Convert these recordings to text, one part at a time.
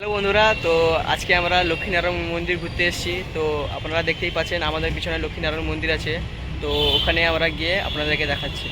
Hello বন্ধুরা, তো আজকে আমরা লক্ষ্মীনারায়ণ মন্দির ঘুরতে এসেছি। তো আপনারা দেখতেই পাচ্ছেন আমাদের পিছনে লক্ষ্মীনারায়ণ মন্দির আছে। তো ওখানে আমরা গিয়ে আপনাদেরকে দেখাচ্ছি।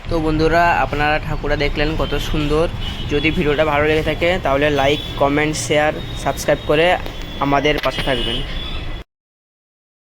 তো বন্ধুরা, আপনারা ঠাকুরটা দেখলেন কত সুন্দর। যদি ভিডিওটা ভালো লেগে থাকে তাহলে লাইক, কমেন্ট, শেয়ার, সাবস্ক্রাইব করে আমাদের পাশে থাকবেন।